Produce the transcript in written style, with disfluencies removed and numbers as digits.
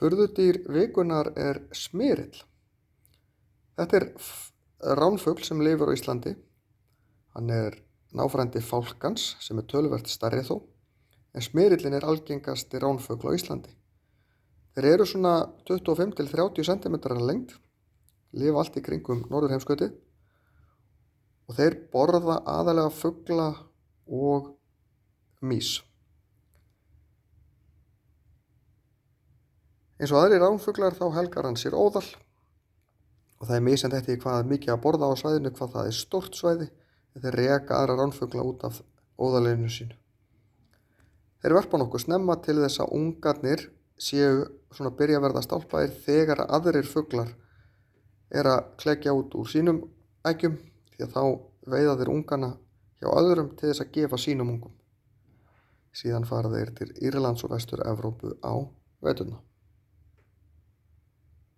Furðudýr vikunnar er smyrill. Þetta er ránfugl sem lifir á Íslandi. Hann er náfrændi fálkans sem er töluvert stærri þó, en smyrillinn er algengasti ránfugl á Íslandi. Þeir eru svona 25 til 30 cm að lengd, lifa allt í kringum norðurheimskautið og þeir borða aðallega fugla og mýs. Eins og aðrir ránfuglar þá helgar hann sér óðal og það er misjafnt eftir hvað er mikið að borða á svæðinu, hvað það er stórt svæði, en þeir reka aðra ránfugla út af óðalinu sínu. Þeir verpa nokkuð snemma til þess að ungarnir séu svona byrja að verða stálpaðir þegar aðrir fuglar er að klekja út úr sínum eggjum, því að þá veiða þeir ungana hjá öðrum til þess að gefa sínum ungum. Síðan fara þeir til Írlands og Vestur-Evrópu á veturna.